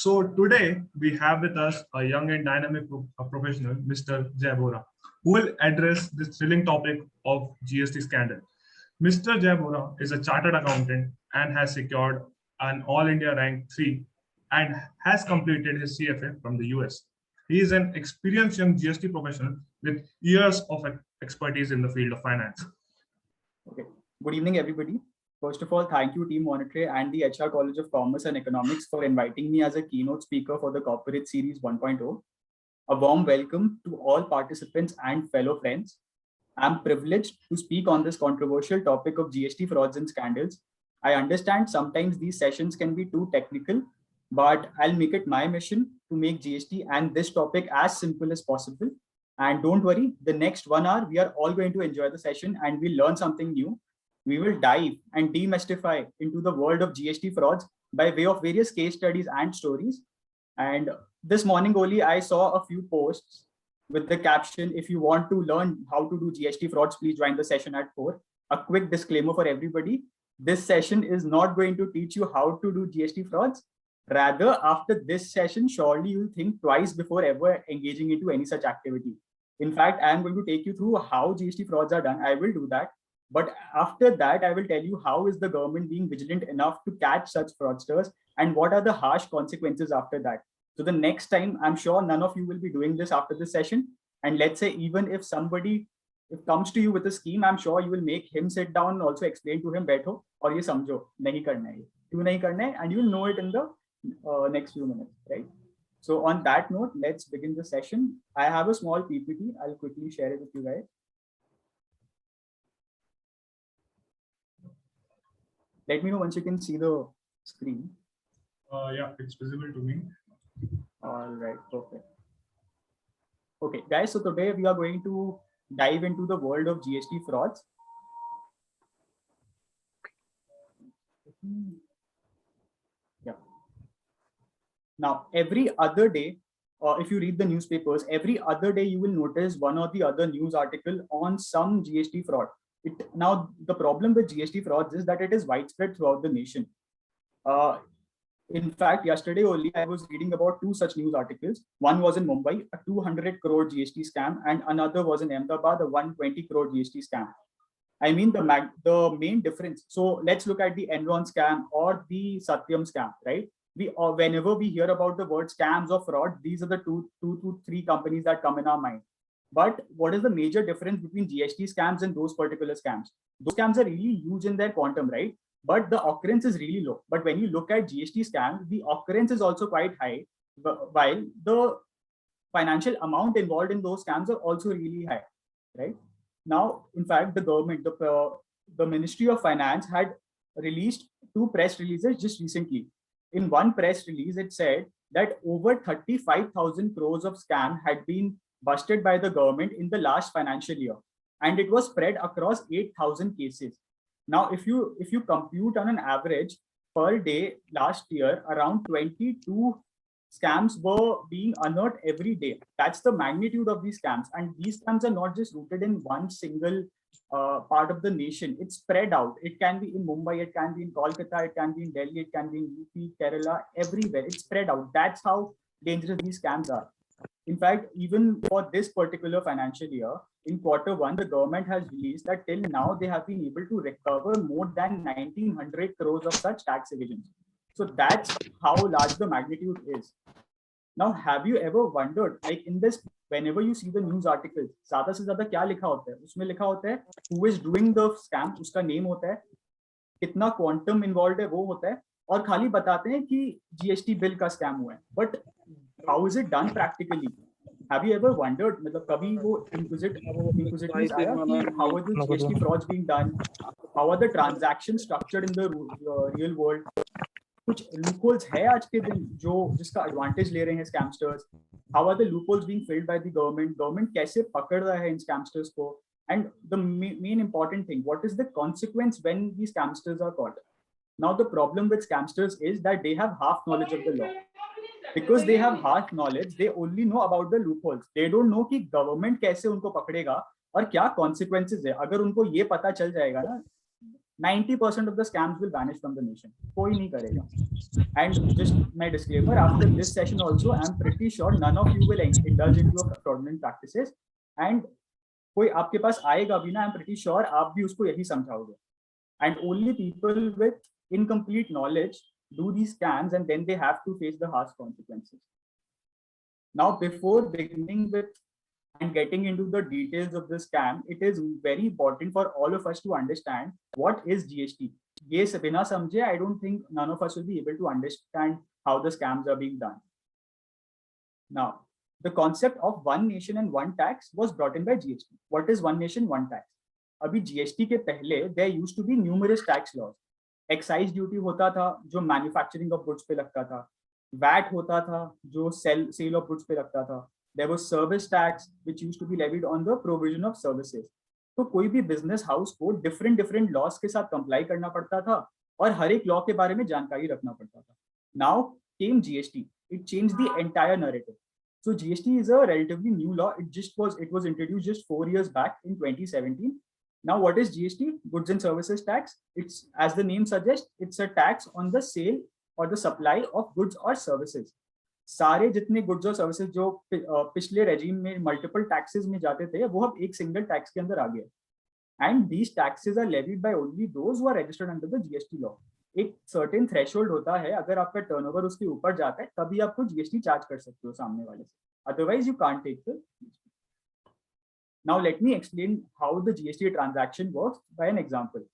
So today we have with us a young and dynamic professional, Mr. Jay Bora, who will address this thrilling topic of GST scandal. Mr. Jay Bora is a chartered accountant and has secured an All India rank 3 and has completed his CFA from the US. He is an experienced young GST professional with years of expertise in the field of finance. Okay. Good evening, everybody. First of all, thank you, Team Monetary and the HR College of Commerce and Economics for inviting me as a keynote speaker for the Corporate Series 1.0. A warm welcome to all participants and fellow friends. I'm privileged to speak on this controversial topic of GST frauds and scandals. I understand sometimes these sessions can be too technical, but I'll make it my mission to make GST and this topic as simple as possible. And don't worry, the next 1 hour, we are all going to enjoy the session and we'll learn something new. We will dive and demystify into the world of GST frauds by way of various case studies and stories. And this morning only, I saw a few posts with the caption, if you want to learn how to do GST frauds, please join the session at 4. A quick disclaimer for everybody. This session is not going to teach you how to do GST frauds. Rather, after this session, surely you'll think twice before ever engaging into any such activity. In fact, I am going to take you through how GST frauds are done. I will do that. But after that, I will tell you how is the government being vigilant enough to catch such fraudsters and what are the harsh consequences after that. So the next time, I'm sure none of you will be doing this after this session. And let's say, even if somebody comes to you with a scheme, I'm sure you will make him sit down and also explain to him, "Baitho, aur ye samjho, nahi karna hai, kyun nahi karna hai," and you will know it in the next few minutes, right? So on that note, let's begin the session. I have a small PPT. I'll quickly share it with you guys. Let me know once you can see the screen. Yeah, it's visible to me. All right, perfect. Okay, guys, so today we are going to dive into the world of GST frauds. Yeah. Now, every other day, if you read the newspapers, every other day you will notice one or the other news article on some GST fraud. Now, the problem with GST frauds is that it is widespread throughout the nation. In fact, yesterday only I was reading about 2 such news articles. One was in Mumbai, a 200 crore GST scam, and another was in Ahmedabad, a 120 crore GST scam. I mean, the main difference. So let's look at the Enron scam or the Satyam scam, right? Whenever we hear about the word scams or fraud, these are the two to three companies that come in our mind. But what is the major difference between GST scams and those particular scams? Those scams are really huge in their quantum, right? But the occurrence is really low. But when you look at GST scams, the occurrence is also quite high, while the financial amount involved in those scams are also really high, right? Now, in fact, the government, the Ministry of Finance had released 2 press releases just recently. In one press release, it said that over 35,000 crores of scam had been busted by the government in the last financial year, and it was spread across 8,000 cases. Now, if you compute on an average per day last year, around 22 scams were being unearthed every day. That's the magnitude of these scams, and these scams are not just rooted in one single part of the nation. It's spread out. It can be in Mumbai, it can be in Kolkata, it can be in Delhi, it can be in UP, Kerala, everywhere. It's spread out. That's how dangerous these scams are. In fact, even for this particular financial year, in Q1, the government has released that till now they have been able to recover more than 1,900 crores of such tax evasions. So that's how large the magnitude is. Now, have you ever wondered, like in this, whenever you see the news articles, ज़्यादा से ज़्यादा क्या लिखा होता है? उसमें लिखा होता है who is doing the scam, उसका name होता है, कितना quantum involved है वो होता है, और खाली बताते हैं कि GST bill का scam हुआ है. But how is it done practically? Have you ever wondered, मतलब कभी वो inquisitiveness आया कि how are the GST frauds being done? How are the transactions structured in the real world? कुछ loopholes है आज के दिन जिसका advantage ले रहे हैं scamsters? How are the loopholes being filled by the government? Government कैसे पकड़ रहा है इन scamsters को? And the main important thing, what is the consequence when these scamsters are caught? Now, the problem with scamsters is that they have half knowledge of the law. Because they have half knowledge, they only know about the loopholes. They don't know कि government कैसे उनको पकड़ेगा और क्या consequences है. अगर उनको ये पता चल जाएगा ना, 90% of the scams will vanish from the nation. कोई नहीं करेगा. And just my disclaimer, after this session also, I'm pretty sure none of you will indulge into fraudulent practices. And कोई आपके पास आएगा भी ना, I'm pretty sure आप भी उसको यही समझाओगे. And only people with incomplete knowledge do these scams, and then they have to face the harsh consequences. Now, before beginning with and getting into the details of the scam, it is very important for all of us to understand what is GST. ये बिना समझे, I don't think none of us will be able to understand how the scams are being done. Now, the concept of one nation and one tax was brought in by GST. What is one nation, one tax? अभी GST के पहले there used to be numerous tax laws. Excise duty होता था जो manufacturing of goods पे लगता था. VAT होता था जो sale of goods पे लगता था. There was service tax which used to be levied on the provision of services. तो कोई भी business house को different laws के साथ comply करना पड़ता था और हर एक law के बारे में जानकारी रखना पड़ता था. Now came GST. It changed the entire narrative. So GST is a relatively new law. It was introduced just 4 years back in 2017. Now, what is GST? Goods and Services Tax. It's, as the name suggests, it's a tax on the sale or the supply of goods or services. सारे जितने goods और services जो पिछले regime में multiple taxes में जाते थे, वो अब एक single tax के अंदर आ गए. And these taxes are levied by only those who are registered under the GST law. एक certain threshold होता है, अगर आपका turnover उसके ऊपर जाता है, तभी आपको GST charge कर सकते हो सामने वाले से. Otherwise, you can't take the. Now, let me explain how the GST transaction works by an example.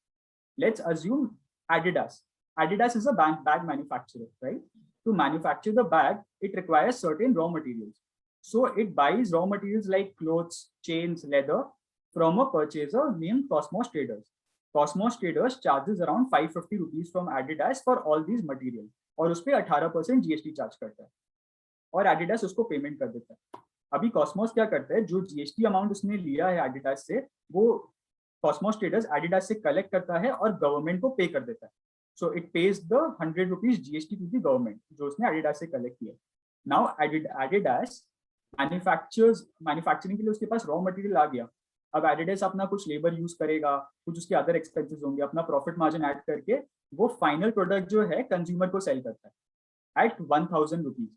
Let's assume Adidas. Adidas is a bag manufacturer, right? To manufacture the bag, it requires certain raw materials. So it buys raw materials like clothes, chains, leather from a purchaser named Cosmos Traders. Cosmos Traders charges around 550 rupees from Adidas for all these materials. और उस पे 18% GST charge करता है और Adidas उसको payment कर देता है. अभी कॉस्मोस क्या करता है, जो जीएसटी अमाउंट उसने लिया है एडिडास से, वो कॉस्मोस ट्रेडर्स एडिडास से कलेक्ट करता है और गवर्नमेंट को पे कर देता है. So it pays the 100 rupees GST to the government जो उसने एडिडास से कलेक्ट किया. नाउ एडिडास मैन्युफैक्चरिंग के लिए उसके पास रॉ मटेरियल आ गया. अब एडिडास अपना कुछ लेबर यूज करेगा, कुछ उसके अदर एक्सपेंसेस होंगे, अपना प्रॉफिट मार्जिन ऐड करके वो फाइनल प्रोडक्ट जो है कंज्यूमर को सेल करता है एट 1000 रुपीज.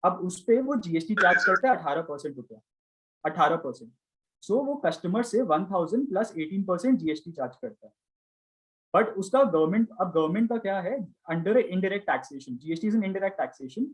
अब उस पे वो जीएसटी चार्ज करता है 18% रुपया, 18%. सो वो कस्टमर से 1000 प्लस 18% जीएसटी चार्ज करता है. बट उसका गवर्नमेंट का क्या है, under indirect taxation. GST is an indirect taxation.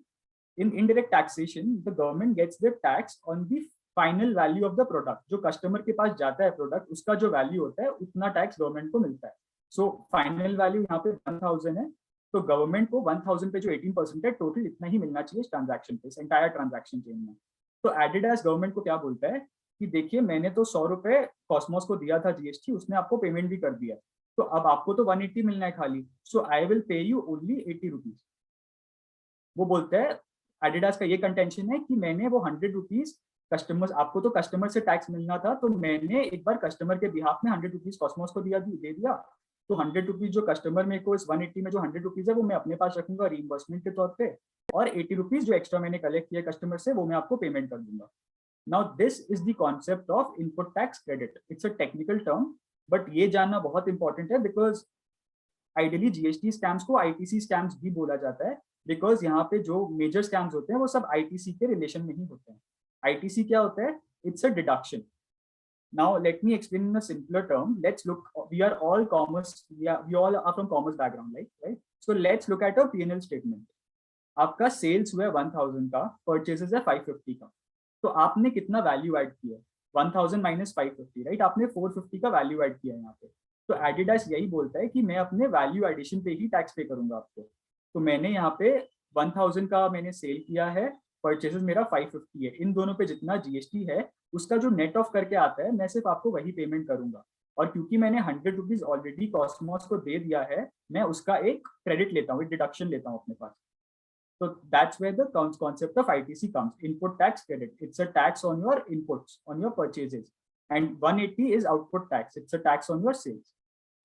In indirect taxation the government gets the tax on the final value of the product. जो कस्टमर के पास जाता है प्रोडक्ट, उसका जो वैल्यू होता है उतना टैक्स गवर्नमेंट को मिलता है. सो फाइनल वैल्यू यहाँ पे 1000 है, तो गवर्नमेंट को 1000 पे जो 18% है टोटल इतना ही मिलना चाहिए इस ट्रांजैक्शन पे, इस एंटायर ट्रांजैक्शन चेन में. तो एडिडास गवर्नमेंट को क्या बोलता है कि देखिए मैंने तो 100 रुपए कॉस्मोस को दिया था जीएसटी, उसने आपको पेमेंट भी कर दिया, तो अब आपको तो 180 मिलना है खाली. So I will pay you only 80 rupees. वो बोलते हैं, एडिडास का ये कंटेंशन है कि मैंने वो 100 रुपीज कस्टमर्स, आपको तो कस्टमर से टैक्स मिलना था, तो मैंने एक बार कस्टमर के बिहाफ में 100 रुपीज कॉस्मोस को दे दिया. तो 100 रुपीज जो कस्टमर मेरे को इस 180 में जो 100 रुपीज है वो मैं अपने पास रखूंगा रीइंबर्समेंट के तौर पे, और 80 रुपीज जो एक्स्ट्रा मैंने कलेक्ट किया कस्टमर से वो मैं आपको पेमेंट कर दूंगा. Now this is the concept of input tax credit. It's a technical term, but ये जानना बहुत इंपॉर्टेंट है बिकॉज आइडियली जीएसटी स्कैम्स को आईटीसी स्कैम्स भी बोला जाता है, बिकॉज यहाँ पे जो मेजर स्कैम्स होते हैं वो सब आईटीसी के रिलेशन में ही होते हैं. आईटीसी क्या होता है? It's a deduction. Now, let me explain in a simpler term. Let's look, we are all commerce, we all are from commerce background, right? So let's look at a P&L statement. आपका sales हुआ है 1000 का, purchases है 550 का, तो आपने कितना value add किया? 1000 माइनस 550, राइट? आपने 450 का वैल्यू ऐड किया यहाँ पे. तो एडिडास यही बोलता है कि मैं अपने वैल्यू एडिशन पे ही टैक्स पे करूंगा आपको. तो मैंने यहाँ पे 1000 का मैंने सेल किया है, परचेजेस मेरा 550 है, इन दोनों पे जितना जीएसटी है उसका जो नेट ऑफ करके आता है मैं सिर्फ आपको वही पेमेंट करूंगा. और क्योंकि मैंने 100 रुपीज ऑलरेडी कॉस्मोस को दे दिया है, मैं उसका एक क्रेडिट लेता हूँ, एक डिडक्शन लेता हूँ अपने पास. तो that's where the concept of ITC comes, input tax credit. It's a tax on your inputs, on your purchases, and 180 is output tax. It's a tax on your sales,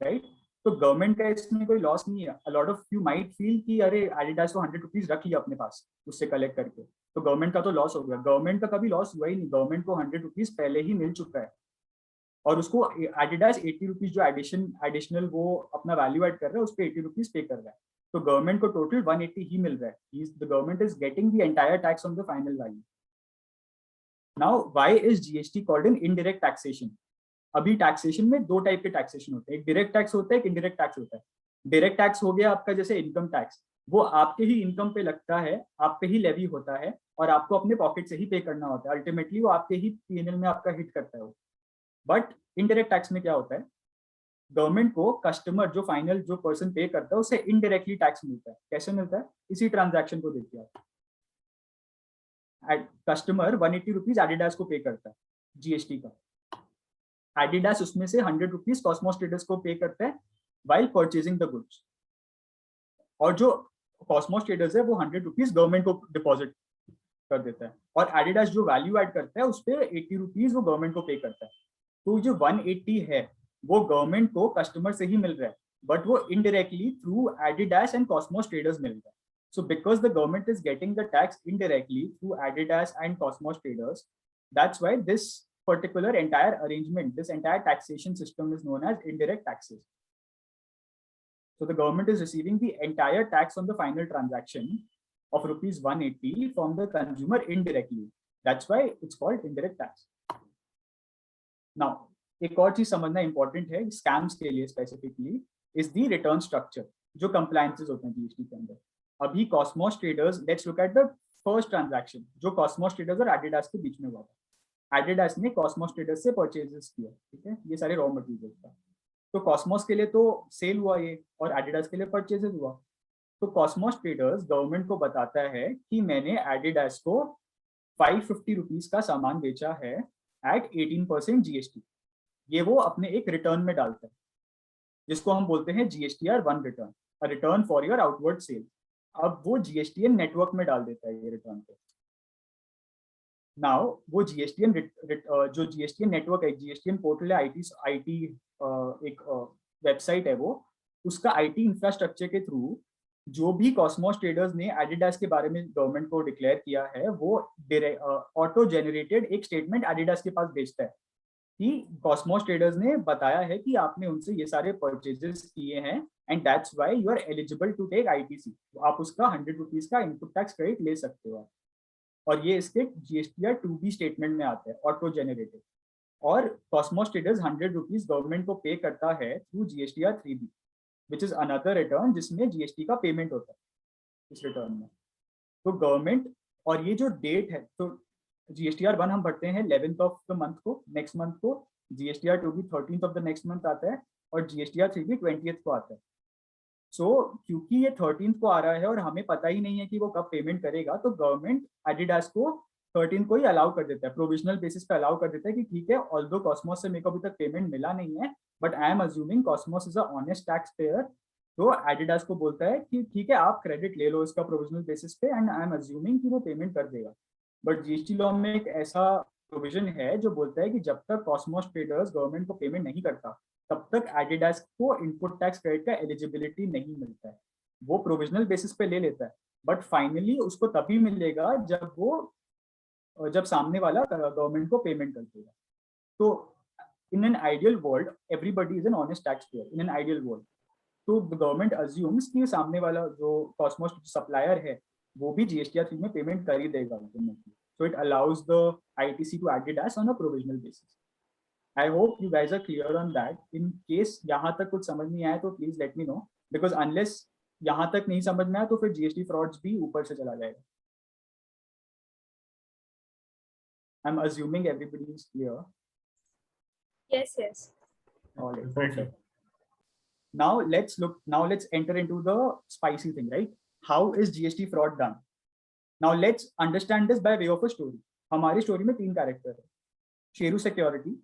right? तो government का इसमें कोई loss नहीं है. A lot of you might feel कि अरे Adidas को 100 rupees रख लिया अपने पास उससे कलेक्ट करके, तो गवर्नमेंट का तो लॉस हो गया. गवर्नमेंट का कभी लॉस हुआ ही नहीं. गवर्नमेंट को 100 रुपीज पहले ही मिल चुका है और उसको एडिडास 80 रुपीज जो एडिशनल वो अपना वैल्यू ऐड कर रहा है उस पर 80 रुपीज पे कर रहा है, तो गवर्नमेंट को टोटल 180 ही मिल रहा है. The government is getting the entire tax on the final value. Now why is GST called an indirect taxation? अभी टैक्सेशन में दो टाइप के टैक्सेशन होते हैं, एक डायरेक्ट टैक्स होता है, एक इनडायरेक्ट टैक्स होता है. डायरेक्ट टैक्स हो गया आपका जैसे इनकम टैक्स, वो आपके ही इनकम पे लगता है, आप पे ही लेवी होता है और आपको अपने पॉकेट से ही पे करना होता है. अल्टीमेटली वो आपके ही पीएनएल में आपका हिट करता है वो. बट इनडायरेक्ट टैक्स में क्या होता है, गवर्नमेंट को कस्टमर जो फाइनल जो पर्सन पे करता है उसे इनडायरेक्टली टैक्स मिलता है. कैसे मिलता है? इसी ट्रांजैक्शन को देखिए आप. कस्टमर 180 रुपीज एडिडास को पे करता है जीएसटी का. एडिडास उसमें से 100 रुपीज कॉस्मोस ट्रेडर्स को पे करता है वाइल परचेजिंग द गुड्स. और जो कॉस्मोस ट्रेडर्स है वो 100 रुपीज गवर्नमेंट को डिपॉजिट कर देता है. और एडिडास जो वैल्यू ऐड करता है उस पर 80 रुपीज वो गवर्नमेंट को पे करता है. तो जो 180 है वो गवर्नमेंट को कस्टमर से ही मिल रहा है, बट वो indirectly through Adidas and Cosmos traders मिल रहा है. So because the government is getting the tax indirectly through Adidas and Cosmos traders, that's why this particular entire arrangement, this entire taxation system is known as indirect taxes. So the government is receiving the entire tax on the final transaction of rupees 180 from the consumer indirectly. That's why it's called indirect tax. Now, एक और चीज समझना important है scams के लिए specifically is the return structure जो compliances होते हैं जीएसटी के अंदर. अभी Cosmos traders, let's look at the first transaction जो कॉस्मोस ट्रेडर्स और एडिडास के बीच में हुआ था. एडिडास ने कॉस्मोस ट्रेडर्स से परचेजेस किया, ठीक है, ये सारे रॉ मटेरियल्स का. तो कॉस्मोस के लिए तो सेल हुआ ये और एडिडास के लिए परचेजेस हुआ. तो कॉस्मोस ट्रेडर्स गवर्नमेंट को बताता है कि मैंने एडिडास को 550 रुपीज का सामान बेचा है एट 18% जीएसटी. ये वो अपने एक रिटर्न में डालता है जिसको हम बोलते हैं GSTR 1 return, a return for your outward sale. अब वो जीएसटीएन नेटवर्क में डाल देता है ये रिटर्न पे. नाउ वो जीएसटीएन जो जीएसटीएन नेटवर्क है, जीएसटीएन पोर्टल है, आईटी एक वेबसाइट है वो, उसका आईटी इंफ्रास्ट्रक्चर के थ्रू जो भी कॉस्मोस ट्रेडर्स ने एडिडास के बारे में गवर्नमेंट को डिक्लेयर किया है वो ऑटो जेनरेटेड एक स्टेटमेंट एडिडास के पास भेजता है कि कॉस्मोस ट्रेडर्स ने बताया है कि आपने उनसे ये सारे परचेजेस किए हैं and that's why you are eligible to take ITC. आप उसका 100 रुपीज का इनपुट टैक्स क्रेडिट ले सकते हो. और ये इसके जीएसटीआर 2B स्टेटमेंट में आता है, ऑटो जेनरेटेड. और कॉस्मोस ट्रेडर्स 100 रुपीज गवर्नमेंट को पे करता है through GSTR 3B, which is another return जिसमें जीएसटी का पेमेंट होता है इस रिटर्न में. तो गवर्नमेंट, और ये जो डेट है, तो जीएसटीआर 1 हम भरते हैं 11th ऑफ द मंथ को, नेक्स्ट मंथ को. GSTR 2B 13th of the next month आता है और जीएसटीआर 3B 20th को आता है. सो क्योंकि ये 13th को आ रहा है और हमें पता ही नहीं है कि वो कब पेमेंट करेगा, तो गवर्नमेंट एडिडास को 13 को ही अलाउ कर देता है, प्रोविजनल बेसिस पे अलाउ कर देता है कि ठीक है, ऑल्दो कॉस्मोस से मेरे को अभी तक पेमेंट मिला नहीं है but I am assuming Cosmos is a honest tax payer. तो एडिडास को बोलता है कि ठीक है, आप क्रेडिट ले लो इसका प्रोविजनल बेसिस पे एंड आई एम अज्यूमिंग कि वो पेमेंट कर देगा. बट जीएसटी लॉ में एक ऐसा प्रोविजन है जो बोलता है कि जब तक कॉस्मोस ट्रेडर्स गवर्नमेंट को पेमेंट नहीं करता तब तक एडिडास को इनपुट टैक्स क्रेडिट का एलिजिबिलिटी नहीं मिलता है. वो प्रोविजनल बेसिस पे ले लेता है बट फाइनली उसको तभी मिलेगा जब सामने वाला गवर्नमेंट को पेमेंट कर देगा. तो in an ideal world everybody is an honest tax payer in an ideal world. तो द गवर्नमेंट अज्यूम्स कि सामने वाला जो कॉस्मोस सप्लायर है वो भी जीएसटीआर 3 में पेमेंट कर ही देगा ultimately. So it allows the ITC to Adidas on a provisional basis. I hope you guys are clear on that. In case यहाँ तक कुछ समझ नहीं आया तो please let me know, because unless यहाँ तक नहीं समझ में आया तो फिर GST frauds भी ऊपर से चला जाएगा. I'm assuming everybody is clear. Yes, yes. All right, perfect. Now let's enter into the spicy thing, right? How is GST fraud done? Now let's understand this by way of a story. हमारी story में 3 character है. Sheru security,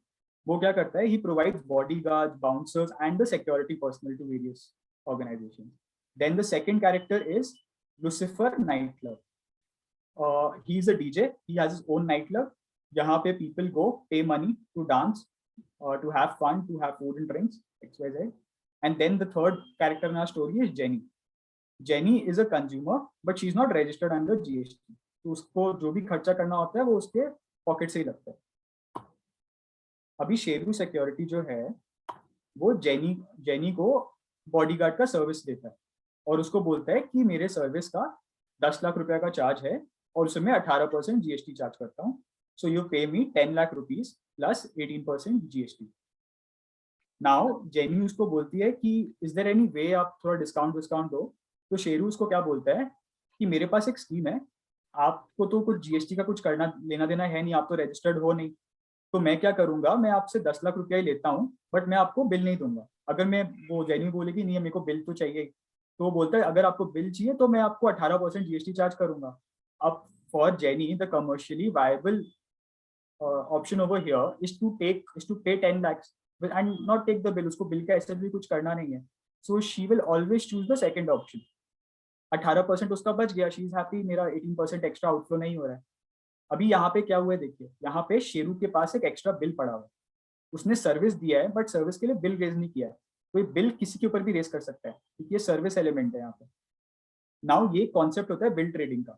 वो क्या करता है? He provides bodyguards, bouncers, and the security personnel to various organizations. Then the second character is Lucifer Nightclub. He is a DJ. He has his own nightclub. जहाँ पे people go pay money to dance, to have fun, to have food and drinks, XYZ. And then the third character in our story is Jenny. Jenny is a consumer, but she's not registered under GST. तो उसको जो भी खर्चा करना होता है वो उसके पॉकेट से ही लगता है. अभी शेरू सिक्योरिटी जो है वो जेनी को बॉडीगार्ड का सर्विस देता है और उसको बोलता है कि मेरे सर्विस का 10 लाख रुपया का चार्ज है और उसमें 18% जीएसटी चार्ज करता हूँ, सो यू पे मी 10 lakh rupees plus 18% GST. Now jenny उसको बोलती है कि इज देयर एनी वे आप थोड़ा डिस्काउंट दो, तो शेरू उसको क्या बोलता है कि मेरे पास एक स्कीम है, आपको तो कुछ जीएसटी का कुछ करना लेना देना है नहीं, आप तो रजिस्टर्ड हो नहीं, तो मैं क्या करूंगा, मैं आपसे 10 लाख रुपया ही लेता हूँ बट मैं आपको बिल नहीं दूंगा। अगर मैं, वो जेनी बोलेगी नहीं मेरे को बिल तो चाहिए, तो वो बोलता है अगर आपको बिल चाहिए तो मैं आपको 18% जीएसटी चार्ज करूंगा। अब for Jenny the commercially viable option over here is to pay 10 lakhs and not take the bill, उसको बिल का ऐसे भी कुछ करना नहीं है, so she will always choose the second option. 18% उसका बच गया, शी इज हैप्पी, मेरा 18% एक्स्ट्रा आउटफ्लो नहीं हो रहा है। अभी यहाँ पे क्या हुआ है देखिए, यहाँ पे शेरू के पास एक एक्स्ट्रा बिल पड़ा हुआ है, उसने सर्विस दिया है बट सर्विस के लिए बिल रेज नहीं किया है। कोई बिल किसी के ऊपर भी रेज कर सकता है क्योंकि ये सर्विस एलिमेंट है यहाँ पे। नाउ ये कॉन्सेप्ट होता है बिल ट्रेडिंग का,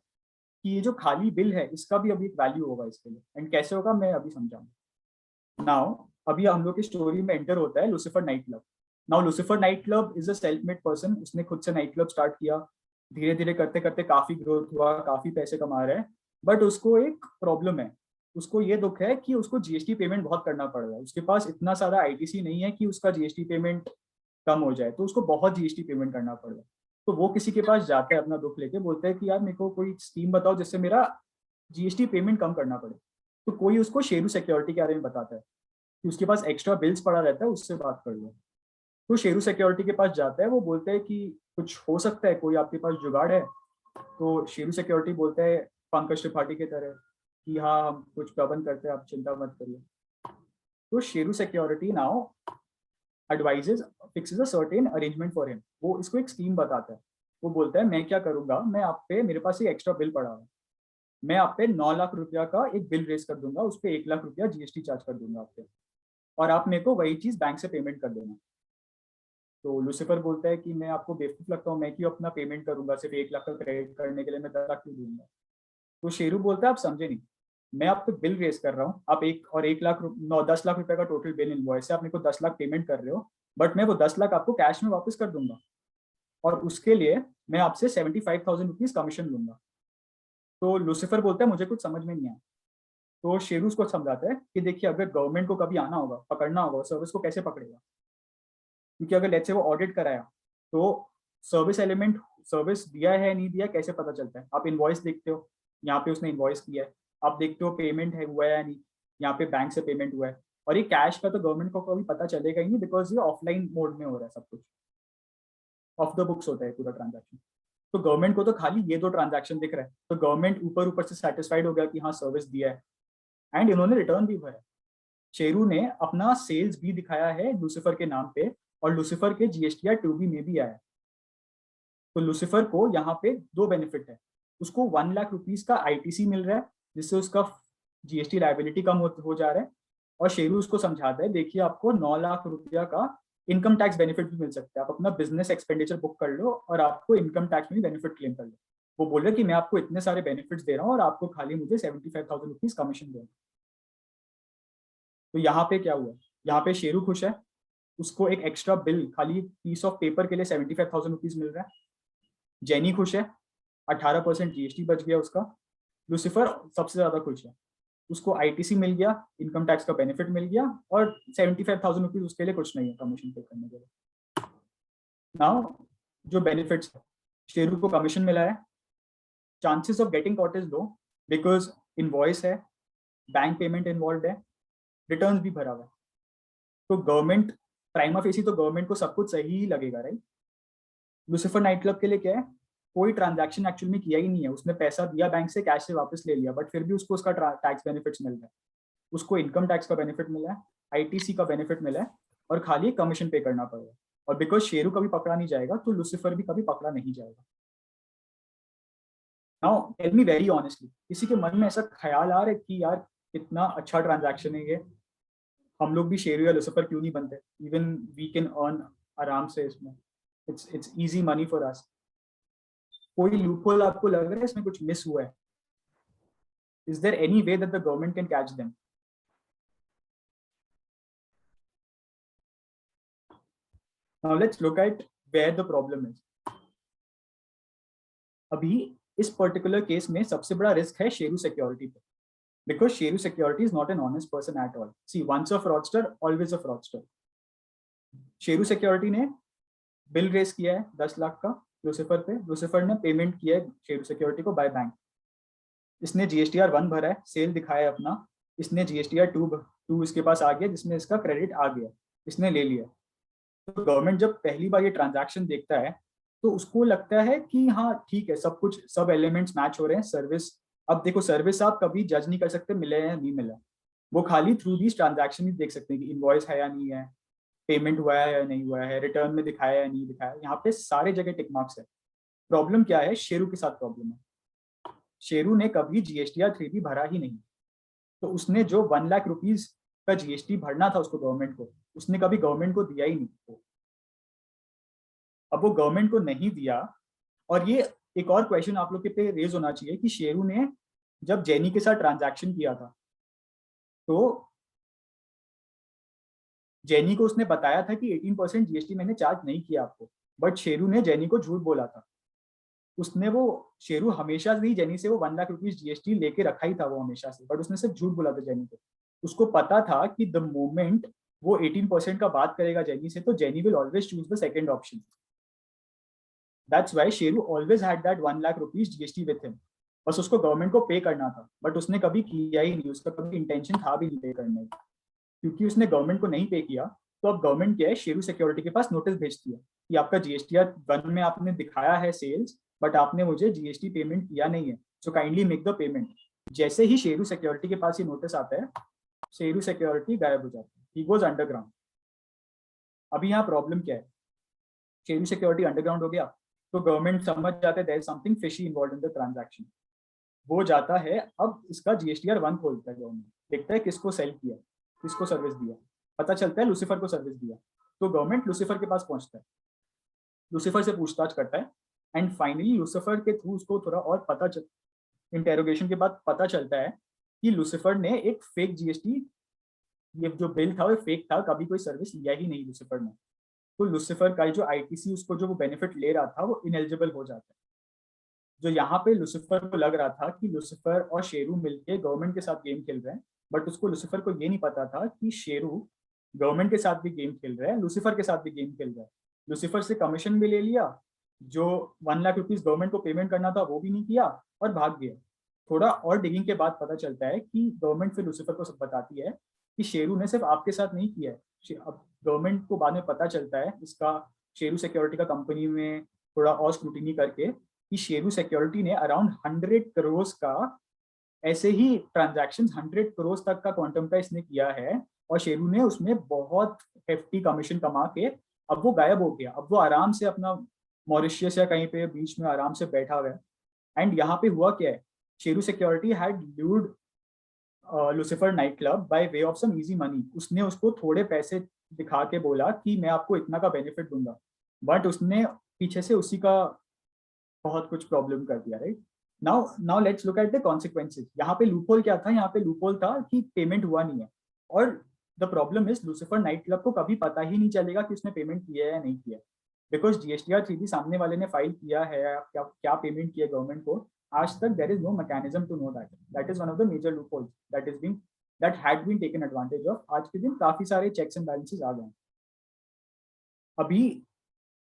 कि ये जो खाली बिल है इसका भी अभी एक वैल्यू होगा इसके लिए, एंड कैसे होगा मैं अभी समझाऊंगा। नाउ अभी हम लोग की स्टोरी में एंटर होता है Lucifer Night club. Now Lucifer Night club is a self made person, उसने खुद से नाइट क्लब स्टार्ट किया, धीरे धीरे करते करते काफी ग्रोथ हुआ, काफी पैसे कमा रहा है, बट उसको एक प्रॉब्लम है, उसको ये दुख है कि उसको जीएसटी पेमेंट बहुत करना पड़ रहा है, उसके पास इतना सारा आईटीसी नहीं है कि उसका जीएसटी पेमेंट कम हो जाए, तो उसको बहुत जीएसटी पेमेंट करना पड़ रहा है। तो वो किसी के पास जाता है अपना दुख लेके, बोलता है कि यार मेरे को कोई स्कीम बताओ जिससे मेरा जीएसटी पेमेंट कम करना पड़े। तो कोई उसको शेरू सिक्योरिटी के बारे में बताता है कि उसके पास एक्स्ट्रा बिल्स पड़ा रहता है, उससे बात कर लो। तो शेरू सिक्योरिटी के पास जाता है, वो बोलते हैं कि कुछ हो सकता है, कोई आपके पास जुगाड़ है। तो शेरू सिक्योरिटी बोलता है पंकज त्रिपाठी की तरह कि हाँ हम कुछ प्रबंध करते हैं, आप चिंता मत करिए। तो Sheru security now advises fixes a certain arrangement for him, वो इसको एक स्कीम बताता है। वो बोलता है मैं क्या करूंगा, मैं आप पे, मेरे पास एक एक्स्ट्रा बिल पड़ा है, मैं आप पे 9 लाख रुपया का एक बिल रेज कर दूंगा, उस पर 1 लाख रुपया जीएसटी चार्ज कर दूंगा आप पे, और आप मेरे को वही चीज बैंक से पेमेंट कर देना। तो लूसीफर बोलता है कि मैं आपको बेवकूफ लगता हूँ, मैं क्यों अपना पेमेंट करूंगा, सिर्फ 1 लाख का क्रेडिट करने के लिए मैं 10 लाख क्यों दूंगा। तो शेरू बोलता है आप समझे नहीं, मैं आप पे बिल रेज कर रहा हूँ, आप 10 लाख रुपए का टोटल बिल इनवॉइस है, आप मेरे को 10 लाख पेमेंट कर रहे हो, बट मैं वो 10 लाख आपको कैश में वापस कर दूंगा, और उसके लिए मैं आपसे 75,000 रुपीज कमीशन लूंगा। तो लूसीफर बोलता है मुझे कुछ समझ में नहीं आया। तो शेरू उसको समझाता है कि देखिए अगर गवर्नमेंट को कभी आना होगा, पकड़ना होगा, सर्विस को कैसे पकड़ेगा, क्योंकि अगर लेट्स से वो ऑडिट कराया तो सर्विस एलिमेंट, सर्विस दिया है नहीं दिया कैसे पता चलता है। आप इनवॉइस देखते हो, यहाँ पे उसने इनवॉइस किया है, आप देखते हो पेमेंट है हुआ है या नहीं, यहाँ पे बैंक से पेमेंट हुआ है, और ये कैश का तो गवर्नमेंट को कभी पता चलेगा ही नहीं, बिकॉज ये ऑफलाइन मोड में हो रहा है, सब कुछ ऑफ द बुक्स होता है पूरा ट्रांजैक्शन। तो गवर्नमेंट को तो खाली ये दो ट्रांजैक्शन दिख रहा है, तो गवर्नमेंट ऊपर ऊपर से सेटिस्फाइड हो गया कि हाँ सर्विस दिया है, एंड इन्होंने रिटर्न भी भरा। शेरू ने अपना सेल्स भी दिखाया है लूसीफर के नाम पे, और लूसीफर के जीएसटीआर 2B में भी आया है। तो लूसीफर को यहाँ पे दो बेनिफिट है, उसको 1 लाख रुपीज का आईटीसी मिल रहा है जिससे उसका जीएसटी लायबिलिटी कम हो जा रहा है, और शेरू उसको समझाता है देखिए आपको 9 लाख रुपया का इनकम टैक्स बेनिफिट भी मिल सकता है, आप अपना बिजनेस एक्सपेंडिचर बुक कर लो और आपको इनकम टैक्स में भी बेनिफिट क्लेम कर लो। वो बोल रहे कि मैं आपको इतने सारे बेनिफिट्स दे रहा हूँ और आपको खाली मुझे 75,000 रुपीज कमीशन देना। तो यहाँ पे क्या हुआ, यहाँ पे शेरू खुश है, उसको एक एक्स्ट्रा बिल खाली पीस ऑफ पेपर के लिए 75,000 रुपीज मिल रहा है। जेनी खुश है, 18% जीएसटी बच गया उसका। लूसीफर सबसे ज्यादा खुश है, उसको आईटीसी मिल गया, इनकम टैक्स का बेनिफिट मिल गया, और 75,000 रुपीज उसके लिए कुछ नहीं है कमीशन पे करने के लिए। नाउ जो बेनिफिट्स है, शेरू को कमीशन मिला है, chances of getting caught is low because invoice है, बैंक पेमेंट इन्वॉल्व है, रिटर्न्स भी भरा हुआ है, तो गवर्नमेंट प्राइमा फेसी तो गवर्नमेंट को सब कुछ सही ही लगेगा, राइट। लूसीफर नाइट क्लब के लिए क्या है, कोई ट्रांजैक्शन एक्चुअल में किया ही नहीं है, उसने पैसा दिया बैंक से, कैश से वापस ले लिया, बट फिर भी उसको उसका टैक्स बेनिफिट्स मिल रहा है, उसको इनकम टैक्स का बेनिफिट मिला है, आईटीसी का बेनिफिट मिला है, और खाली कमीशन पे करना पड़ेगा। और बिकॉज शेरू कभी पकड़ा नहीं जाएगा तो लूसीफर भी कभी पकड़ा नहीं जाएगा। Now tell me very honestly, किसी के मन में ऐसा ख्याल आ रहा है कि यार कितना अच्छा ट्रांजैक्शन है ये, हम लोग भी शेरू या लूसीफर क्यों नहीं बनते, इवन वी कैन अर्न आराम से इसमें, it's easy money for us. कोई लूपहोल आपको लग रहा है इसमें कुछ मिस हुआ है? Is there any way that the government can catch them? Now let's look at where the problem is. अभी इस पर्टिकुलर केस में सबसे बड़ा रिस्क है शेरू सिक्योरिटी पे, because Sheru Security is not an honest person at all. See, once a fraudster always a fraudster. Sheru Security ने bill raise किया है 10 लाख का लूसीफर पे. लूसीफर ने पेमेंट किया है शेरू सिक्योरिटी को बाय बैंक. इसने GSTR 1 भरा है, सेल दिखाया है अपना. इसने GSTR 2 इसके पास आ गया, जिसमें इसका क्रेडिट आ गया, इसने ले लिया. तो गवर्नमेंट जब पहली बार ये ट्रांजैक्शन देखता है तो उसको लगता है कि हाँ ठीक है, सब कुछ, सब एलिमेंट्स मैच हो रहे हैं. सर्विस, अब देखो सर्विस आप कभी जज नहीं कर सकते मिले या नहीं मिला. वो खाली थ्रू दीज ट्रांजैक्शन ही देख सकते हैं कि इनवॉइस है या नहीं है, पेमेंट हुआ है या नहीं हुआ है, रिटर्न में दिखाया या नहीं दिखाया. यहाँ पे सारे जगह टिक मार्क्स है. प्रॉब्लम क्या है? शेरू के साथ प्रॉब्लम है. शेरू ने कभी GSTR 3 भी भरा ही नहीं. तो उसने जो 1 लाख रुपीज का GST भरना था उसको गवर्नमेंट को, उसने कभी गवर्नमेंट को दिया ही नहीं. अब वो गवर्नमेंट को नहीं दिया. और ये एक और क्वेश्चन आप लोग के पे रेज होना चाहिए कि शेरू ने जब जेनी के साथ ट्रांजैक्शन किया था तो जेनी को उसने बताया था कि 18% GST मैंने चार्ज नहीं किया आपको, बट शेरू ने जेनी को झूठ बोला था. उसने वो शेरू हमेशा से ही जेनी से वो 1 लाख रुपीज GST लेके रखा ही था वो हमेशा से, बट उसने सिर्फ झूठ बोला था जेनी को. उसको पता था कि द मोमेंट वो 18% का बात करेगा जेनी से तो jenny will always choose the second option. That's why Sheru always had that 1 lakh rupees GST with him. बस उसको गवर्नमेंट को पे करना था, बट उसने कभी किया ही नहीं. उसका कभी इंटेंशन था भी नहीं पे करने का. क्योंकि उसने गवर्नमेंट को नहीं पे किया तो अब गवर्नमेंट क्या है, शेरू सिक्योरिटी के पास नोटिस भेजती है कि आपका GSTR 1 में आपने दिखाया है सेल्स, बट आपने मुझे GST पेमेंट किया नहीं है, so kindly make the payment. जैसे ही शेरू सिक्योरिटी के पास ये नोटिस आता है, शेरू सिक्योरिटी गायब हो जाती है. He goes underground. अभी यहाँ प्रॉब्लम क्या है? शेरू सिक्योरिटी अंडरग्राउंड हो गया तो गवर्नमेंट समझ जाते हैं there is something fishy involved in the transaction. वो जाता है, अब इसका GSTR 1 खोलता है गवर्नमेंट, देखता है किसको सेल किया, किसको सर्विस दिया. पता चलता है लूसीफर को सर्विस दिया. तो गवर्नमेंट लूसीफर के पास पहुंचता है, लूसीफर से पूछताछ करता है, एंड फाइनली लूसीफर के थ्रू उसको थोड़ा और पता इंटेरोगेशन के बाद पता चलता है कि लूसीफर ने एक फेक GST, ये जो बिल था वो फेक था, कभी कोई सर्विस लिया ही नहीं लूसीफर ने. तो लूसीफर का जो ITC उसको जो वो बेनिफिट ले रहा था वो इनएलिजिबल हो जाता है. जो यहाँ पे लूसीफर को लग रहा था कि लूसीफर और शेरू मिलके गवर्नमेंट के साथ गेम खेल रहे हैं, बट उसको लूसीफर को ये नहीं पता था कि शेरू गवर्नमेंट के साथ भी गेम खेल रहा है, लूसीफर के साथ भी गेम खेल रहा है. लूसीफर से कमीशन भी ले लिया, जो 1 लाख रुपीज गवर्नमेंट को पेमेंट करना था वो भी नहीं किया और भाग गया. थोड़ा और डिगिंग के बाद पता चलता है कि गवर्नमेंट फिर लूसीफर को सब बताती है कि शेरू ने सिर्फ आपके साथ नहीं किया है. अब गवर्नमेंट को बाद में पता चलता है, इसका शेरू सिक्योरिटी का कंपनी में थोड़ा और स्क्रूटिनी करके, कि शेरू सिक्योरिटी ने अराउंड 100 करोड़ का ऐसे ही ट्रांजैक्शंस 100 करोड़ तक का क्वांटम का इसने किया है, और शेरू ने उसमें बहुत हेफ्टी कमीशन कमा के अब वो गायब हो गया. अब वो आराम से अपना मॉरिशियस या कहीं पे बीच में आराम से बैठा हुआ है. एंड यहाँ पे हुआ क्या है, Sheru Security had lured Lucifer Night Club by way of some easy money. उसने उसको थोड़े पैसे दिखा के बोला कि मैं आपको इतना का बेनिफिट दूंगा, बट उसने पीछे से उसी का बहुत कुछ प्रॉब्लम कर दिया. Right now let's look at the consequences. यहाँ पे लूपहोल क्या था? यहाँ पे लूपहोल था कि पेमेंट हुआ नहीं है, और the problem is Lucifer Night club को कभी पता ही नहीं चलेगा कि उसने पेमेंट किया है या नहीं किया, बिकॉज GSTR 3 भी सामने वाले ने फाइल किया है, क्या क्या पेमेंट किया गवर्नमेंट को, आज तक there is no mechanism to know that. That is one of the major loopholes that had been taken advantage of. आज के दिन काफी सारे checks and balances आ गए. अभी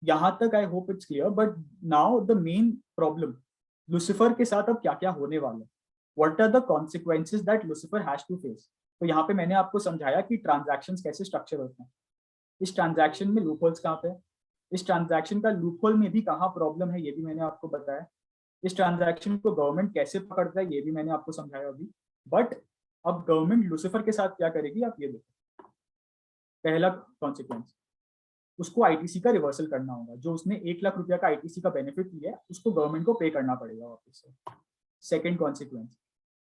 यहाँ तक I hope it's clear, but now the main problem, Lucifer के साथ अब क्या क्या होने वाला है. What are the consequences that Lucifer has to face? तो यहाँ पे मैंने आपको समझाया कि ट्रांजैक्शंस कैसे स्ट्रक्चर होते हैं. इस ट्रांजैक्शन में लूपहोल्स कहाँ पे, इस ट्रांजैक्शन का लूपहोल में भी कहाँ प्रॉब्लम है ये भी मैंने आपको बताया. इस ट्रांजैक्शन को गवर्नमेंट कैसे पकड़ता है ये भी मैंने आपको समझाया अभी. बट अब गवर्नमेंट लूसीफर के साथ क्या करेगी आप ये देखो. पहला कॉन्सिक्वेंस, उसको ITC का रिवर्सल करना होगा. जो उसने 1 लाख रुपया का ITC का बेनिफिट लिया है उसको गवर्नमेंट को पे करना पड़ेगा वापस से. सेकेंड कॉन्सिक्वेंस,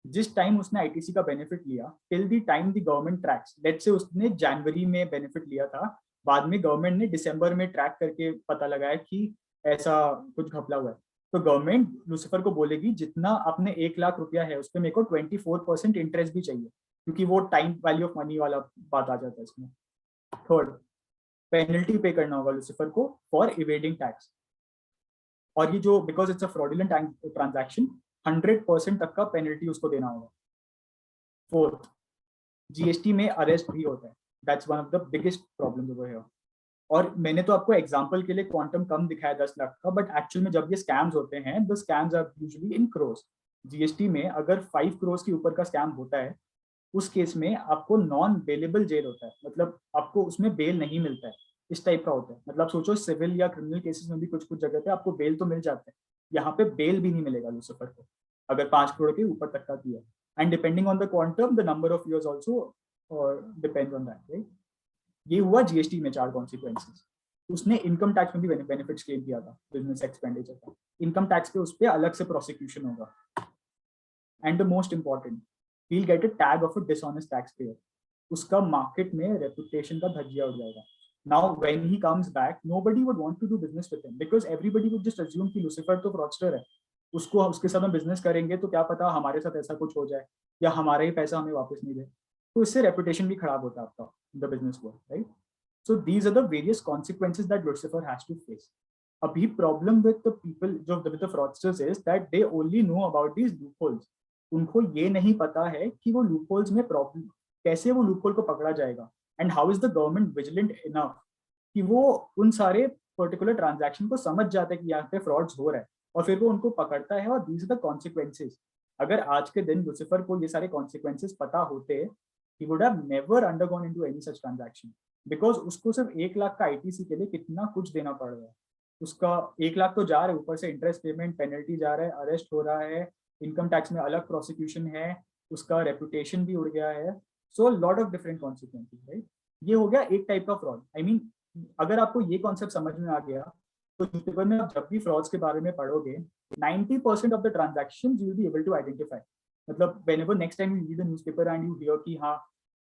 जिस टाइम उसने ITC का बेनिफिट लिया, till the time the government tracks, let's say उसने जनवरी में बेनिफिट लिया था, बाद में गवर्नमेंट ने दिसंबर में ट्रैक करके पता लगाया कि ऐसा कुछ घपला हुआ है, तो गवर्नमेंट लूसीफर को बोलेगी जितना आपने 1 लाख रुपया है उस पर मेरे को 24% इंटरेस्ट भी चाहिए, क्योंकि वो टाइम वैल्यू ऑफ मनी वाला बात आ जाता है इसमें. थर्ड, पेनल्टी पे करना होगा लूसीफर को फॉर इवेडिंग टैक्स। और ये जो because it's a fraudulent transaction 100% तक का पेनल्टी उसको देना होगा। फोर्थ, जीएसटी में अरेस्ट भी होता है, that's one of the biggest problem over here. और मैंने तो आपको एग्जांपल के लिए क्वांटम कम दिखाया 10 लाख का, बट एक्चुअल में जब ये स्कैम्स होते हैं, the scams are usually in crores. GST में अगर 5 करोड़ के ऊपर का स्कैम होता है, उस केस में आपको नॉन बेलेबल जेल होता है, मतलब आपको उसमें बेल नहीं मिलता है, इस टाइप का होता है। मतलब सोचो सिविल या क्रिमिनल केसेस में भी कुछ कुछ जगह पे आपको बेल तो मिल जाता है, यहाँ पे बेल भी नहीं मिलेगा लूसीफर को अगर 5 करोड़ के ऊपर तक का किया। And depending on the quantum the number of years also depends on that, right. ये हुआ जीएसटी में 4 कॉन्सिक्वेंसेस। उसने इनकम टैक्स में भी बेनिफिट्स क्लेम किया था बिजनेस एक्सपेंडिचर का। इनकम टैक्स पे उस पर अलग से प्रोसिक्यूशन होगा। And the most important, he'll get a tag of a dishonest taxpayer. उसका मार्केट में रेपुटेशन का धज्जिया उड़ जाएगा। Now when he comes back, nobody would want to do business with him because everybody would just assume कि Lucifer तो fraudster है, उसको उसके साथ हम बिजनेस करेंगे तो क्या पता हमारे साथ ऐसा कुछ हो जाए या हमारा ही पैसा हमें वापस नहीं दे, तो इससे रेपुटेशन भी खराब होता है आपका the business world, right. So these are the various consequences that Lucifer has to face. अभी प्रॉब्लम विद द पीपल जो with the fraudsters is that they only know about these loopholes. उनको ये नहीं पता है कि वो लूपहोल्स में प्रॉब्लम कैसे वो लूपहोल को पकड़ा जाएगा, and how is the government vigilant enough कि वो उन सारे पर्टिकुलर ट्रांजैक्शन को समझ जाता है कि यहाँ पे फ्रॉड्स हो रहा है और फिर वो उनको पकड़ता है। और दीज आर द कॉन्सिक्वेंसेज। अगर आज के दिन लूसीफर को ये सारे कॉन्सिक्वेंसेज पता होते, he would have never undergone into any such transaction because उसको सिर्फ 1 लाख का आईटीसी के लिए कितना कुछ देना पड़ रहा है। उसका 1 लाख तो जा रहा है, ऊपर से इंटरेस्ट पेमेंट, पेनल्टी जा रहा है, अरेस्ट हो रहा है, इनकम टैक्स में अलग प्रोसिक्यूशन है, उसका रेपुटेशन भी उड़ गया है। So lot of different consequences, right. ये हो गया एक टाइप का फ्रॉड। आई मीन अगर आपको ये कॉन्सेप्ट समझ में आ गया तो न्यूज़पेपर में आप जब भी फ्रॉड्स के बारे में पढ़ोगे 90% of the transactions you will be able to identify. मतलब whenever next time you read the newspaper and you hear कि हाँ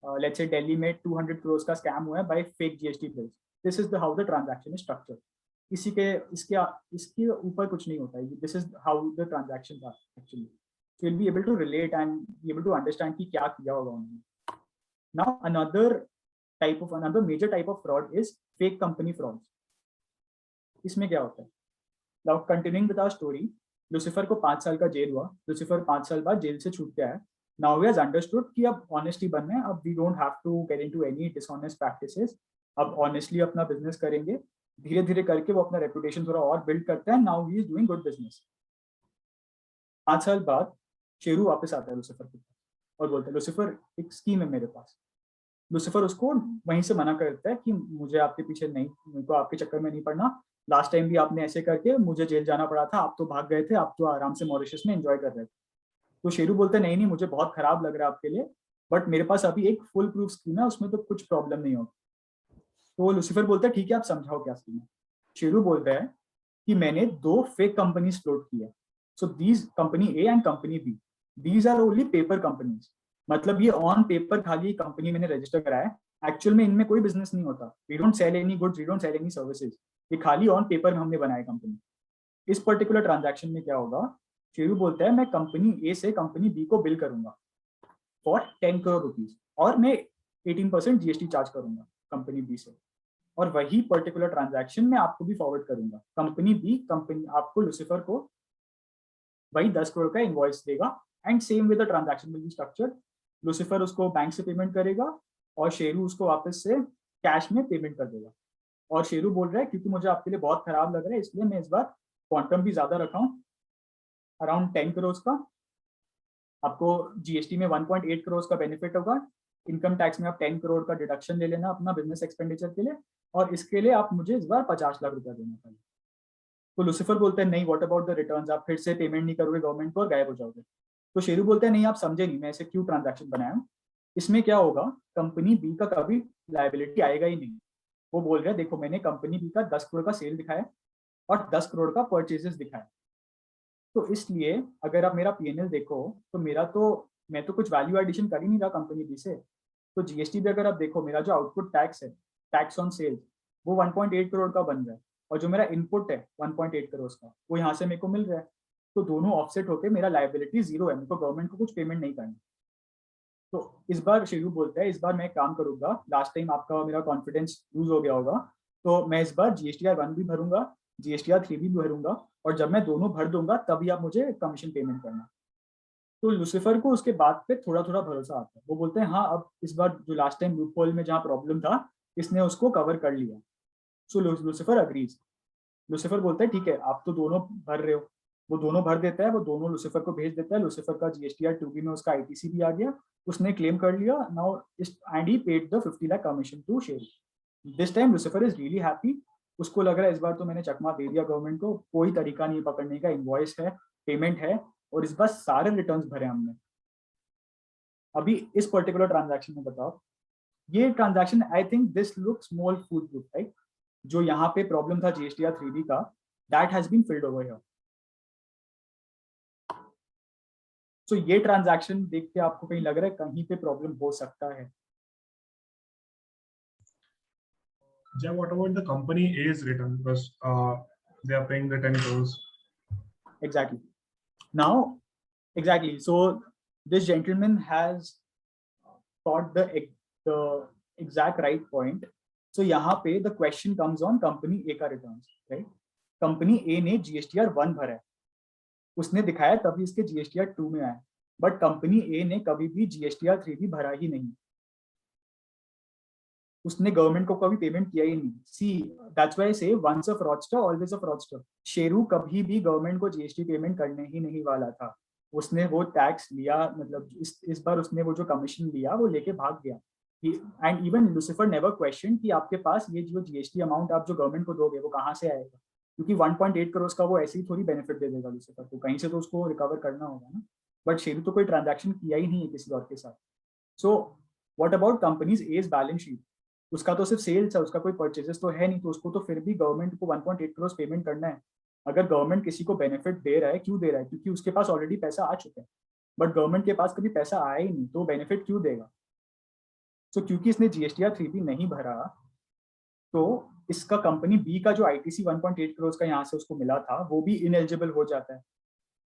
let's say दिल्ली में 200 करोड़ का स्कैम हुआ है by fake GST bills, this is the how the transaction is structured। इसके ऊपर कुछ नहीं होता है। This is how the transactions are actually, so you'll be able to relate and be able to understand कि क्या किया होगा उन्होंने। Now another major type of fraud is fake company frauds। इसमें क्या होता है? Now continuing with our story, Lucifer को 5 साल का जेल हुआ। लूसीफर 5 साल बाद जेल से छूट के आया। Now he has understood कि अब ऑनेस्टी बनना है, अब we don't have to get into any dishonest practices। अब ऑनेस्टली अपना बिजनेस करेंगे, धीरे धीरे करके वो अपना रेपुटेशन थोड़ा और बिल्ड करता है। Now he is doing good business। 5 साल बाद शेरू वापस आता है लूसीफर के पास और बोलता है लूसीफर एक स्कीम है मेरे पास। लूसीफर उसको वहीं से मना करता है कि मुझे आपके पीछे नहीं, मेरे को आपके चक्कर में नहीं पड़ना। लास्ट टाइम भी आपने ऐसे करके मुझे जेल जाना पड़ा था, आप तो भाग गए थे, आप तो आराम से मॉरिशस में एंजॉय कर रहे थे। तो शेरू बोलते हैं नहीं, मुझे बहुत खराब लग रहा है आपके लिए, बट मेरे पास अभी एक फुल प्रूफ स्कीम है, उसमें तो कुछ प्रॉब्लम नहीं होगी। तो लूसीफर बोलता है ठीक है, आप समझाओ क्या स्कीम है। शेरू बोलता है कि मैंने 2 फेक कंपनीज फ्लोट की है। So these company A and company B, these are only paper companies. मतलब ये ऑन पेपर खाली कंपनी मैंने रजिस्टर कराया है, एक्चुअल में इनमें कोई बिजनेस नहीं होता। We don't sell any goods, we don't sell any services, ये खाली ऑन पेपर में हमने बनाया कंपनी। इस पर्टिकुलर ट्रांजैक्शन में क्या होगा, शेरू बोलता है मैं कंपनी ए से कंपनी बी को बिल करूंगा फॉर 10 करोड़ रुपीज और मैं 18% जीएसटी चार्ज करूंगा कंपनी बी से, और वही पर्टिकुलर ट्रांजैक्शन मैं आपको भी फॉरवर्ड करूंगा। कंपनी आपको लूसीफर को वही 10 करोड़ का इनवॉइस देगा and same with the transaction will be structured. Lucifer उसको बैंक से पेमेंट करेगा और शेरू उसको वापस से कैश में पेमेंट कर देगा। और शेरू बोल रहा है क्योंकि मुझे आपके लिए बहुत खराब लग रहा है, इसलिए मैं इस बार क्वांटम भी ज्यादा रखा हूँ, अराउंड 10 करोड़ का। आपको जीएसटी में 1.8 करोड़ का बेनिफिट होगा, इनकम टैक्स में आप 10 करोड़ का डिडक्शन ले लेना अपना बिजनेस एक्सपेंडिचर के लिए, और इसके लिए आप मुझे इस बार 50 लाख रुपया देना पड़ेगा। तो लूसीफर बोलते हैं नहीं, व्हाट अबाउट द रिटर्न्स, आप फिर से पेमेंट नहीं करोगे गवर्नमेंट को और गायब हो जाओगे। तो शेरू बोलते हैं नहीं, आप समझे नहीं मैं ऐसे क्यों ट्रांजैक्शन बनाया हूँ। इसमें क्या होगा, कंपनी बी का कभी लायबिलिटी आएगा ही नहीं। वो बोल रहे हैं देखो मैंने कंपनी बी का 10 करोड़ का सेल दिखाया और 10 करोड़ का परचेजेस दिखाया, तो इसलिए अगर आप मेरा पीएनएल देखो तो मैं तो कुछ वैल्यू एडिशन कर ही नहीं रहा कंपनी बी से। तो जीएसटी भी अगर आप देखो, मेरा जो आउटपुट टैक्स है, टैक्स ऑन सेल्स, वो 1.8 करोड़ का बन रहा है, और जो मेरा इनपुट है 1.8 करोड़ का, वो यहाँ से मेरे को मिल रहा है। तो दोनों ऑफसेट होकर मेरा लायबिलिटी जीरो है, मेरे को गवर्नमेंट को कुछ पेमेंट नहीं करना। तो इस बार शेरू बोलता है, इस बार मैं एक काम करूंगा, लास्ट टाइम आपका मेरा कॉन्फिडेंस लूज हो गया होगा, तो मैं इस बार GSTR 1 भी भरूंगा, GSTR 3 भी भरूंगा, और जब मैं दोनों भर दूंगा तभी आप मुझे कमीशन पेमेंट करना। तो लूसीफर को उसके बाद पे थोड़ा थोड़ा भरोसा आता है, वो बोलते हैं हाँ अब इस बार जो लास्ट टाइम लूप होल में जहाँ प्रॉब्लम था इसने उसको कवर कर लिया। सो लूसीफर अग्रीज। लूसीफर बोलता है ठीक है आप तो दोनों भर रहे हो, वो दोनों भर देता है, वो दोनों लूसीफर को भेज देता है, लूसीफर का GSTR 2B में उसका ITC भी आ गया, उसने क्लेम कर लिया now, and he paid the 50 lakh commission to Sheru. This time Lucifer is really happy, उसको लग रहा है इस बार तो मैंने चकमा दे दिया गवर्नमेंट को, कोई तरीका नहीं पकड़ने का, इनवॉइस है, पेमेंट है, और इस बार सारे रिटर्न्स भरे हमने। अभी इस पर्टिकुलर ट्रांजैक्शन में बताओ, ये transaction I think this looks more food proof, right? जो यहाँ पे प्रॉब्लम था GSTR 3B का, that has been filled over here. So ये ट्रांजैक्शन देख के आपको कहीं लग रहा है कहीं पे प्रॉब्लम हो सकता है? Yeah, what about the company A's return? Because they are paying the 10 crores. Exactly. Now, exactly. So this gentleman has got the exact right point. So यहाँ पे the question comes on company A का returns, right? Company A ने GSTR 1 भरा है, उसने दिखाया तभी इसके GSTR 2 में आया, बट कंपनी A ने कभी भी GSTR 3 भी भरा ही नहीं, उसने गवर्नमेंट को कभी पेमेंट किया ही नहीं। See that's why I say once a fraudster always a fraudster. Sheru कभी भी गवर्नमेंट को GST पेमेंट करने ही नहीं वाला था, उसने वो टैक्स लिया, मतलब इस बार उसने वो जो कमीशन लिया वो लेके भाग गया। And even Lucifer never question कि आपके पास ये जो GST अमाउंट आप जो गवर्नमेंट को दोगे वो कहाँ से आएगा, क्योंकि 1.8 करोड़ का वो ऐसे ही थोड़ी बेनिफिट दे देगा लूसीफर को, कहीं से तो उसको रिकवर करना होगा ना। बट शेरू तो कोई ट्रांजैक्शन किया ही नहीं है किसी और के साथ। So what about companies as balance sheet? उसका तो सिर्फ सेल्स है, उसका कोई परचेजेस तो है नहीं, तो उसको तो फिर भी गवर्नमेंट को 1.8 करोड़ पेमेंट करना है। अगर गवर्नमेंट किसी को बेनिफिट दे रहा है, क्यों दे रहा है? क्योंकि उसके पास ऑलरेडी पैसा आ चुका है, बट गवर्नमेंट के पास कभी पैसा आया ही नहीं, तो बेनिफिट क्यों देगा? सो क्योंकि इसने GSTR 3B नहीं भरा, तो इसका कंपनी बी का जो ITC 1.8 करोड़ का यहाँ से उसको मिला था वो भी इनएलिजिबल हो जाता है,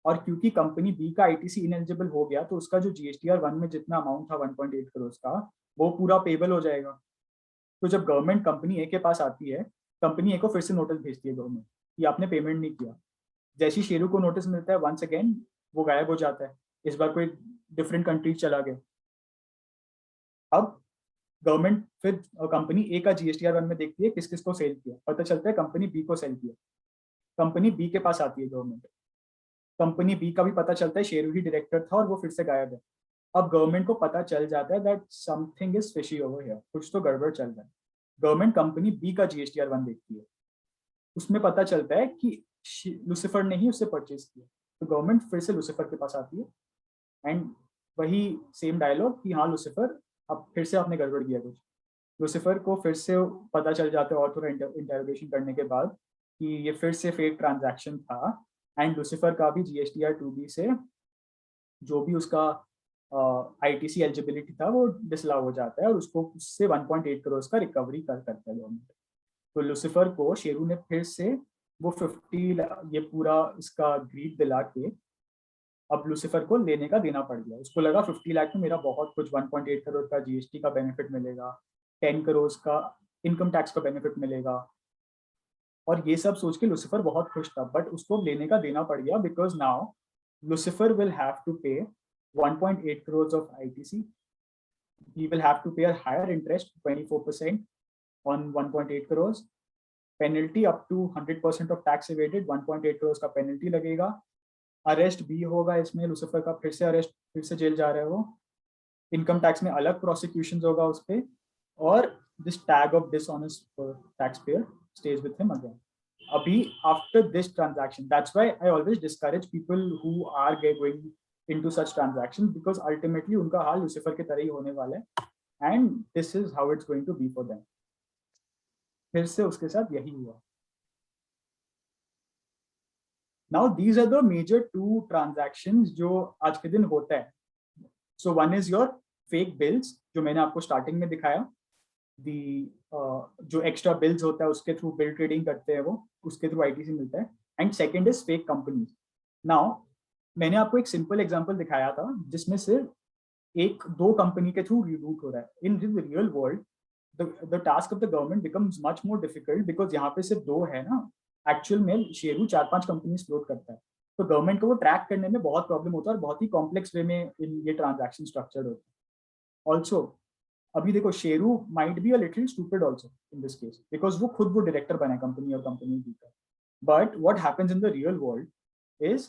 और क्योंकि कंपनी बी का ITC इनएलिजिबल हो गया तो उसका जो GSTR 1 में जितना अमाउंट था 1.8 करोड़ का वो पूरा पेबल हो जाएगा। तो जब गवर्नमेंट कंपनी ए के पास आती है, कंपनी ए को फिर से नोटिस भेजती है गवर्नमेंट कि आपने पेमेंट नहीं किया। जैसे ही शेरू को नोटिस मिलता है, वंस अगेन वो गायब हो जाता है, इस बार कोई डिफरेंट कंट्री चला गया। अब गवर्नमेंट फिर कंपनी ए का GSTR 1 में देखती है किस किस को सेल किया, पता चलता है कंपनी बी को सेल किया। कंपनी बी के पास आती है गवर्नमेंट, कंपनी बी का भी पता चलता है शेरू ही डायरेक्टर था और वो फिर से गायब है। अब गवर्नमेंट को पता चल जाता है that something is fishy over here, कुछ तो गड़बड़ चल रहा है। गवर्नमेंट कंपनी बी का GSTR 1 देखती है, उसमें पता चलता है कि लूसीफर ने ही उससे परचेज किया, तो गवर्नमेंट फिर से लूसीफर के पास आती है एंड वही सेम डायलॉग कि हाँ लूसीफर अब फिर से आपने गड़बड़ किया कुछ। लूसीफर को फिर से पता चल जाता है और थोड़ा इंटरोगेशन करने के बाद कि ये फिर से फेक ट्रांजैक्शन था, एंड लूसीफर का भी GSTR 2B से जो भी उसका ITC एलिजिबिलिटी था वो डिसअलाउ हो जाता है, और उसको उससे 1.8 करोड़ का रिकवरी करता है गवर्नमेंट। तो लूसीफर को शेरू ने फिर से वो 50 ये पूरा इसका ग्रीड दिला के अब लूसीफर को लेने का देना पड़ गया। उसको लगा 50 लाख में मेरा बहुत कुछ 1.8 करोड़ का GST का बेनिफिट मिलेगा, 10 करोड़ का इनकम टैक्स का बेनिफिट मिलेगा, और ये सब सोच के लूसीफर बहुत खुश था, बट उसको लेने का देना पड़ गया because now Lucifer will have to pay 1.8 crores of ITC. He will have to pay a higher interest, 24% on 1.8 crores. Penalty up to 100% of tax evaded, 1.8 crores का penalty लगेगा। अरेस्ट भी होगा इसमें, लूसीफर का फिर से अरेस्ट, फिर से जेल जा रहा है वो। इनकम टैक्स में अलग प्रोसिक्यूशन होगा उस पर, और this tag of dishonest taxpayer stays with him again. अभी after this transaction, that's why I always discourage people who are going into such transactions, because ultimately उनका हाल लूसीफर के तरह ही होने वाला है, and this is how it's going to be for them. फिर से उसके साथ यही हुआ। Now these are the major two transactions जो आज के दिन होता है। So one is your fake bills जो मैंने आपको स्टार्टिंग में दिखाया, जो एक्स्ट्रा बिल्स होता है उसके थ्रू बिल ट्रेडिंग करते हैं वो, उसके थ्रू ITC मिलता है, and second is fake companies. Now मैंने आपको एक सिंपल एग्जांपल दिखाया था जिसमें सिर्फ एक दो कंपनी के थ्रू रिलूट हो रहा है. In the real world the task of the government becomes much more difficult because यहाँ पे सिर्फ दो है ना. एक्चुअल में शेरू 4-5 कंपनीज फ्लोट करता है, तो गवर्नमेंट को वो ट्रैक करने में बहुत प्रॉब्लम होता है और बहुत ही कॉम्प्लेक्स वे में ये ट्रांजैक्शन स्ट्रक्चर्ड होता है. ऑल्सो अभी देखो, Sheru might be a little stupid also in this case because वो खुद वो डायरेक्टर बना कंपनी और कंपनी की. But what happens in the real world is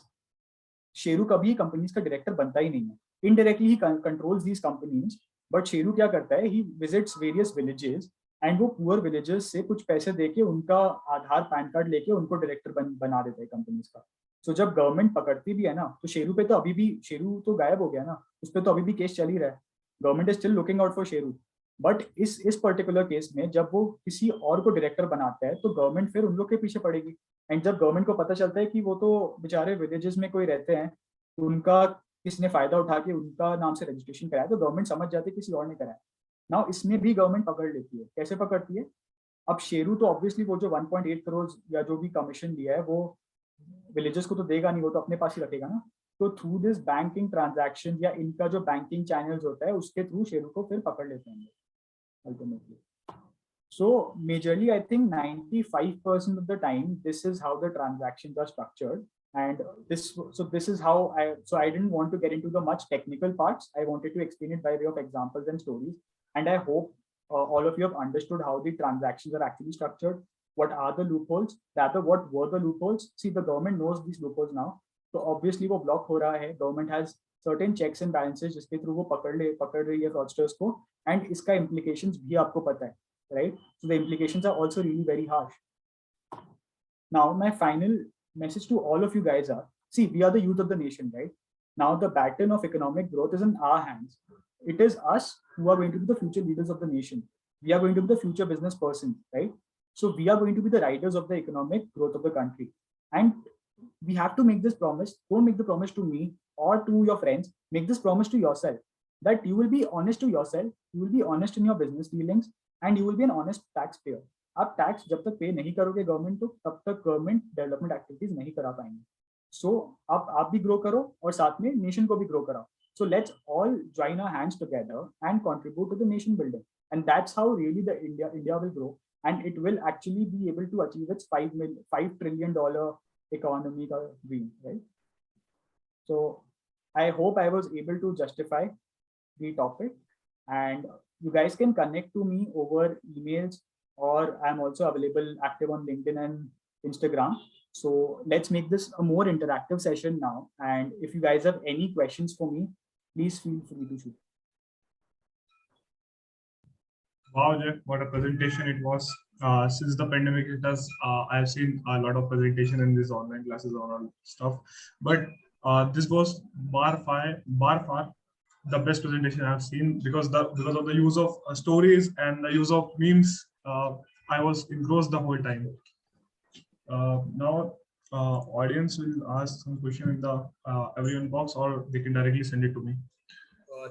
Sheru कभी कंपनीज का डायरेक्टर बनता ही नहीं है. Indirectly he controls these companies. But Sheru क्या करता है, ही विजिट्स वेरियस विलेजेस एंड वो पुअर विलेजेस से कुछ पैसे देके उनका आधार पैन कार्ड लेके उनको डायरेक्टर बना देता है कंपनीज का. सो जब गवर्नमेंट पकड़ती भी है ना, तो शेरू पे तो अभी भी, शेरू तो गायब हो गया ना, उस पर तो अभी भी केस चल ही रहा है. Government is still looking out for Sheru. But इस पर्टिकुलर केस में जब वो किसी और को डायरेक्टर बनाता है तो गवर्नमेंट फिर उन लोग के पीछे पड़ेगी. एंड जब गवर्नमेंट को पता चलता है कि वो तो बेचारे विलेजेस में कोई रहते हैं, उनका किसने फायदा उठा के उनका नाम से रजिस्ट्रेशन कराया, तो गवर्नमेंट समझ जाती है किसी और ने कराया. नाउ इसमें भी गवर्नमेंट पकड़ लेती है. कैसे पकड़ती है? अब शेरू तो ऑब्वियसली वो जो 1.8 करोड़ या जो भी कमीशन दिया है वो विलेजेस को तो देगा नहीं, वो तो अपने पास ही रखेगा ना. तो थ्रू दिस बैंकिंग ट्रांजैक्शन या इनका जो बैंकिंग चैनल्स होता है उसके थ्रू शेरू को फिर पकड़ लेते हैं ultimately. So majorly, I think 95% of the time, this is how the transactions are structured. And this is how I didn't want to get into the much technical parts. I wanted to explain it by way of examples and stories. And I hope all of you have understood how the transactions are actually structured. What are the loopholes? Rather, what were the loopholes? See, the government knows these loopholes now. So obviously, वो block हो रहा है. Government has certain checks and balances जिसके through वो पकड़ रही है fraudsters को. And इसका implications भी आपको पता है. Right? So the implications are also really very harsh. Now, my final message to all of you guys are, see, we are the youth of the nation, right? Now, the baton of economic growth is in our hands. It is us who are going to be the future leaders of the nation. We are going to be the future business person, right? So we are going to be the riders of the economic growth of the country. And we have to make this promise. Don't make the promise to me or to your friends. Make this promise to yourself that you will be honest to yourself. You will be honest in your business dealings. And you will be an honest taxpayer. आप tax जब तक पे नहीं करोगे government को, तब तक government development activities नहीं करा पाएंगे. सो आप भी ग्रो करो और साथ में नेशन को भी ग्रो कराओ. So let's all join our hands together and contribute to the nation building. And that's how really the India will grow and it will actually be able to achieve its $5 trillion economy का dream, right? So I hope I was able to justify the topic. And you guys can connect to me over emails, or I'm also available active on LinkedIn and Instagram. So let's make this a more interactive session now. And if you guys have any questions for me, please feel free to shoot. Wow, Jeff, what a presentation it was. Since the pandemic hit us, I've seen a lot of presentation in these online classes or all stuff. But this was bar far the best presentation I've seen because of the use of stories and the use of memes. I was engrossed the whole time. Now, audience will ask some question in the everyone box, or they can directly send it to me.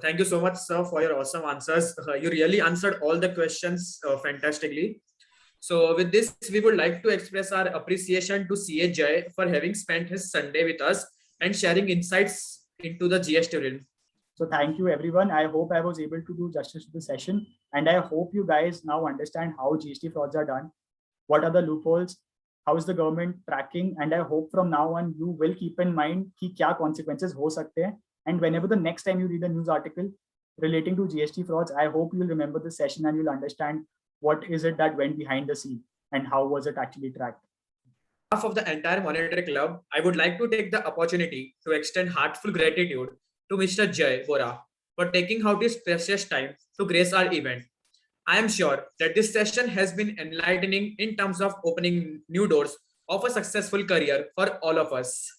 Thank you so much, sir, for your awesome answers. You really answered all the questions fantastically. So with this, we would like to express our appreciation to CA Jay for having spent his Sunday with us and sharing insights into the GST realm. So thank you, everyone. I hope I was able to do justice to the session. And I hope you guys now understand how GST frauds are done. What are the loopholes? How is the government tracking? And I hope from now on, you will keep in mind ki kya consequences ho sakte hain. And whenever the next time you read a news article relating to GST frauds, I hope you'll remember this session and you'll understand what is it that went behind the scene and how was it actually tracked. On behalf of the entire Monetary Club, I would like to take the opportunity to extend heartfelt gratitude to Mr. Jay Bora for taking out his precious time to grace our event. I am sure that this session has been enlightening in terms of opening new doors of a successful career for all of us.